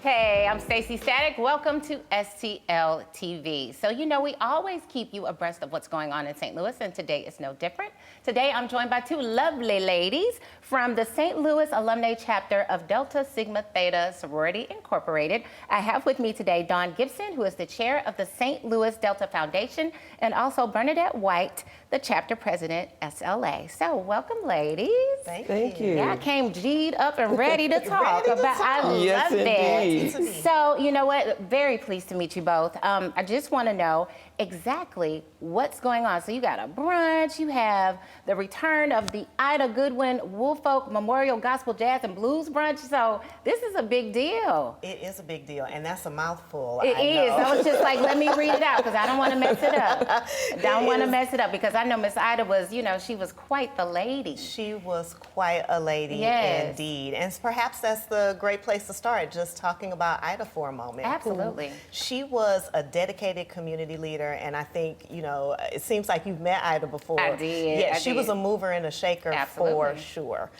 Hey, I'm Staci Static. Welcome to STL TV. So, you know, we always keep you abreast of what's going on in St. Louis, and today is no different. Today, I'm joined by two lovely ladies from the St. Louis Alumni Chapter of Delta Sigma Theta Sorority Incorporated. I have with me today Dawn Gipson, who is the chair of the St. Louis Delta Foundation, and also Bernadette White, the chapter president, SLA. So, welcome, ladies. Thank you. Yeah, I came G'd up and ready to talk about. I Yes, love indeed. it. So, you know what? Very pleased to meet you both. I just want to know exactly what's going on. So you got a brunch, you have the return of the Ida Goodwin Woolfolk Memorial Gospel Jazz and Blues Brunch. So this is a big deal. It is a big deal, and that's a mouthful. It is. I was just like, let me read it out because I don't want to mess it up. Don't want to mess it up because I know Miss Ida was, you know, she was quite the lady. She was quite a lady, yes, indeed. And perhaps that's the great place to start, just talking about Ida for a moment. Absolutely. She was a dedicated community leader, and I think, you know, it seems like you've met Ida before. I did. Yeah, she was a mover and a shaker. Absolutely. For sure.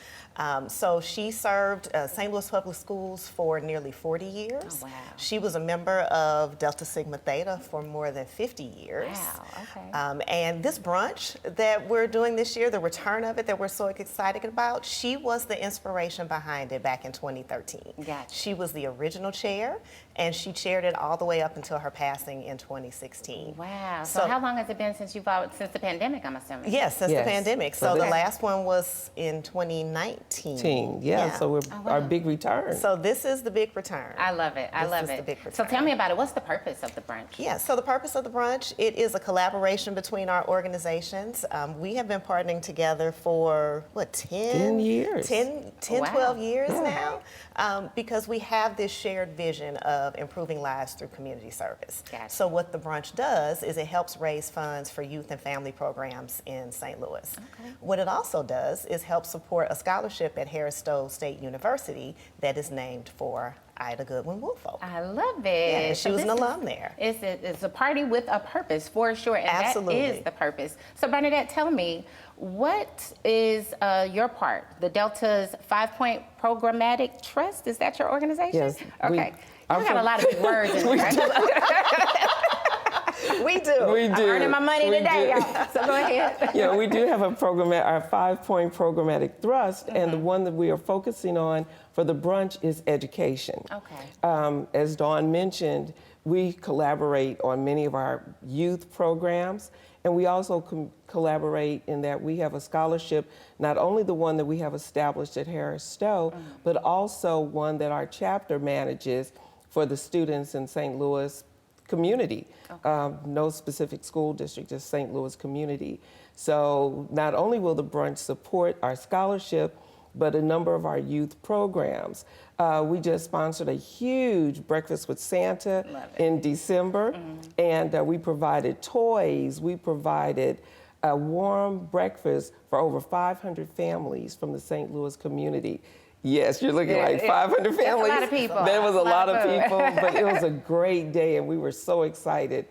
So she served St. Louis Public Schools for nearly 40 years. Oh, wow. She was a member of Delta Sigma Theta for more than 50 years. Wow, okay. And this brunch that we're doing this year, the return of it that we're so excited about, she was the inspiration behind it back in 2013. Gotcha. She was the original chair, and she chaired it all the way up until her passing in 2016. Wow. So how long has it been since since the pandemic, I'm assuming? Yes, since the pandemic. So okay, the last one was in 2019. Yeah, so we're our big return. So this is the big return. I love it. I love This is it. the big return. So tell me about it. What's the purpose of the brunch? Yeah, so the purpose of the brunch, it is a collaboration between our organizations. We have been partnering together for, what, 10 years. 10, Wow. 12 years now, because we have this shared vision of improving lives through community service. Gotcha. So what the brunch does is it helps raise funds for youth and family programs in St. Louis. Okay. What it also does is help support a scholarship at Harris Stowe State University that is named for Ida Goodwin Woolfolk. I love it. Yeah, she was an alum there. It's a party with a purpose, for sure, and Absolutely. that is the purpose. So Bernadette, tell me, what is your part? The Delta's 5-Point Programmatic Trust, is that your organization? Yes. Okay. I got a lot of big words in there. We do. We do. I'm earning my money today, y'all. So go ahead. Yeah, we do have a program, our 5-point programmatic thrust, and the one that we are focusing on for the brunch is education. Okay. As Dawn mentioned, we collaborate on many of our youth programs, and we also collaborate in that we have a scholarship, not only the one that we have established at Harris Stowe, but also one that our chapter manages for the students in St. Louis community. Okay. No specific school district, just St. Louis community. So not only will the brunch support our scholarship, but a number of our youth programs. We just sponsored a huge Breakfast with Santa in December, and we provided toys. We provided a warm breakfast for over 500 families from the St. Louis community. Yes, you're looking like 500 families. That's a lot of people. That was a lot of food. people, but it was a great day, and we were so excited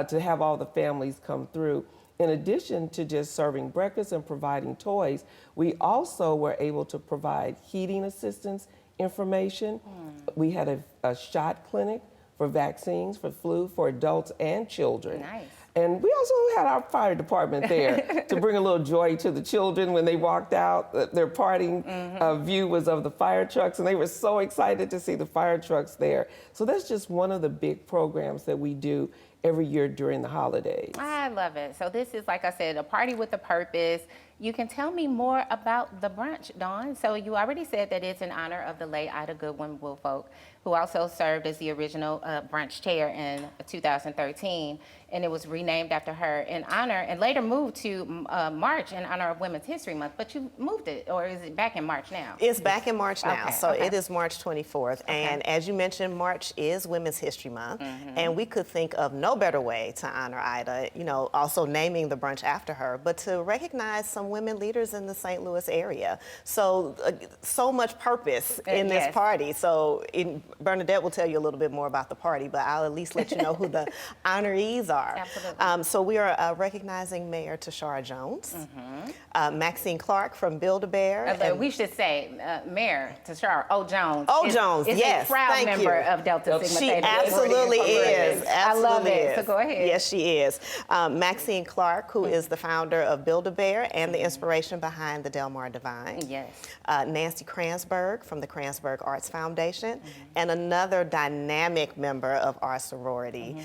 to have all the families come through. In addition to just serving breakfast and providing toys, we also were able to provide heating assistance information. We had a shot clinic for vaccines, for flu, for adults and children. Nice. And we also had our fire department there to bring a little joy to the children when they walked out. Their parting view was of the fire trucks, and they were so excited to see the fire trucks there. So that's just one of the big programs that we do every year during the holidays. I love it. So this is, like I said, a party with a purpose. You can tell me more about the brunch, Dawn. So you already said that it's in honor of the late Ida Goodwin Woolfolk, who also served as the original brunch chair in 2013, and it was renamed after her in honor, and later moved to March in honor of Women's History Month. But you moved it, or is it back in March now? It's back in March now, Okay, so okay. it is March 24th. And as you mentioned, March is Women's History Month, and we could think of no better way to honor Ida, you know, also naming the brunch after her, but to recognize some women leaders in the St. Louis area. So, so much purpose in this party. So Bernadette will tell you a little bit more about the party, but I'll at least let you know who the honorees are. Absolutely. So we are recognizing Mayor Tashara Jones, Maxine Clark from Build-A-Bear. We should say Mayor Tashara O. Jones. Is a proud thank member you. of Delta Sigma She Theta absolutely is. I love Absolutely it. is. So go ahead. Yes, she is. Maxine Clark, who is the founder of Build-A-Bear and the inspiration behind the Delmar Divine. Yes. Nancy Kransberg from the Kransberg Arts Foundation, and another dynamic member of our sorority,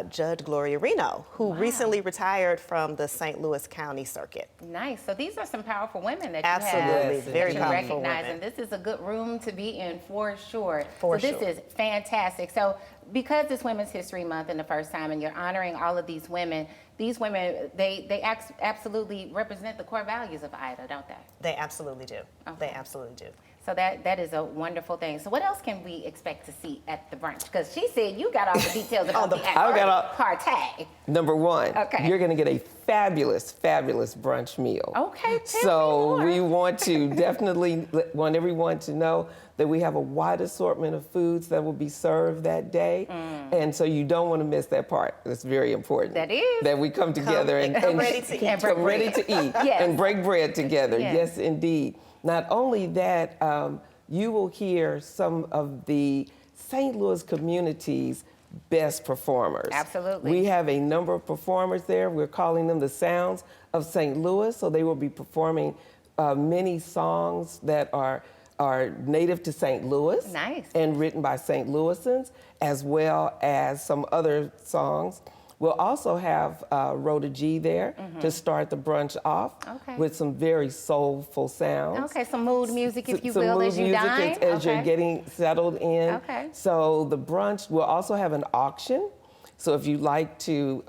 Judge Gloria Reno, who recently retired from the St. Louis County Circuit. Nice. So these are some powerful women that you Absolutely, have very that you powerful recognize, women. and this is a good room to be in for sure. For so sure. This is fantastic. So because it's Women's History Month and the first time, and you're honoring all of these women, they absolutely represent the core values of Ida, don't they? They absolutely do. Okay. They absolutely do. So that is a wonderful thing. So what else can we expect to see at the brunch? Because she said you got all the details about the party. Number one, Okay. you're going to get a fabulous, fabulous brunch meal. Okay, So tell me we more. want to definitely want everyone to know that we have a wide assortment of foods that will be served that day. And so you don't want to miss that part. That's very important. That is. That we come together and ready to eat. come ready to eat Yes. and break bread together. Yes. Yes, indeed. Not only that, you will hear some of the St. Louis community's best performers. Absolutely. We have a number of performers there. We're calling them the Sounds of St. Louis. So they will be performing many songs that are native to St. Louis. Nice. And written by St. Louisans, as well as some other songs. We'll also have Rhoda G there to start the brunch off with some very soulful sounds. Okay, some mood music, if you Some will, mood as you music dine. as you're getting settled in. Okay. So the brunch, we'll also have an auction. So if you'd like to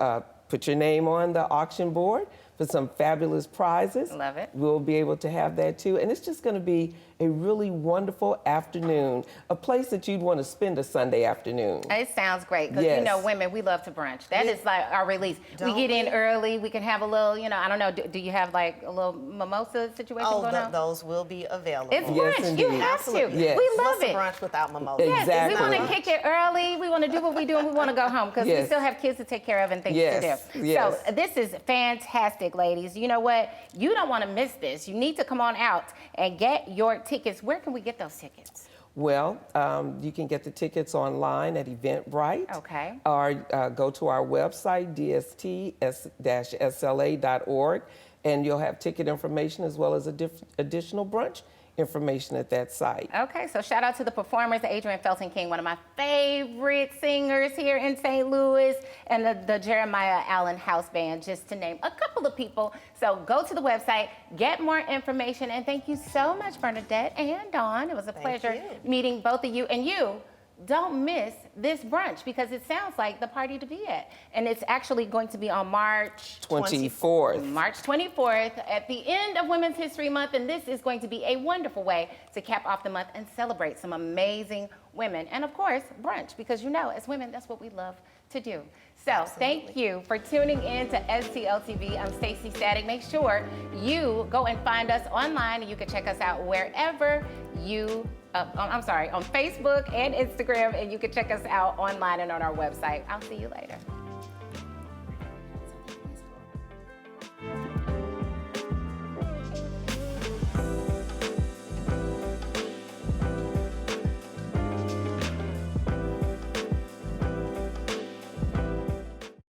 put your name on the auction board for some fabulous prizes. Love it. We'll be able to have that too. And it's just going to be a really wonderful afternoon, a place that you'd want to spend a Sunday afternoon. It sounds great, because you know, women, we love to brunch. That is like our release. We get in early, we can have a little, I don't know, do you have like a little mimosa situation going on? Those will be available. It's brunch, Yes, you indeed. have Absolutely. to. Yes. We love What's a it. brunch without mimosa? Yes, Exactly. we want to kick it early, we want to do what we do, and we want to go home, because we Yes. still have kids to take care of and things Yes, to do. yes. So this is fantastic, ladies. You know what? You don't want to miss this. You need to come on out and get your tickets. Where can we get those tickets? Well, you can get the tickets online at Eventbrite. Okay. Or go to our website, dst-sla.org, and you'll have ticket information as well as additional brunch information at that site. Okay, so shout out to the performers, Adrian Felton King, one of my favorite singers here in St. Louis, and the Jeremiah Allen House Band, just to name a couple of people. So go to the website, get more information, and thank you so much, Bernadette and Dawn. It was a pleasure meeting both of you. And you, don't miss this brunch, because it sounds like the party to be at. And it's actually going to be on March 24th. March 24th at the end of Women's History Month, and this is going to be a wonderful way to cap off the month and celebrate some amazing women. And of course, brunch, because as women, that's what we love to do. So thank you for tuning in to STL TV. I'm Staci Static. Make sure you go and find us online, and you can check us out wherever you on Facebook and Instagram, and you can check us out online and on our website. I'll see you later.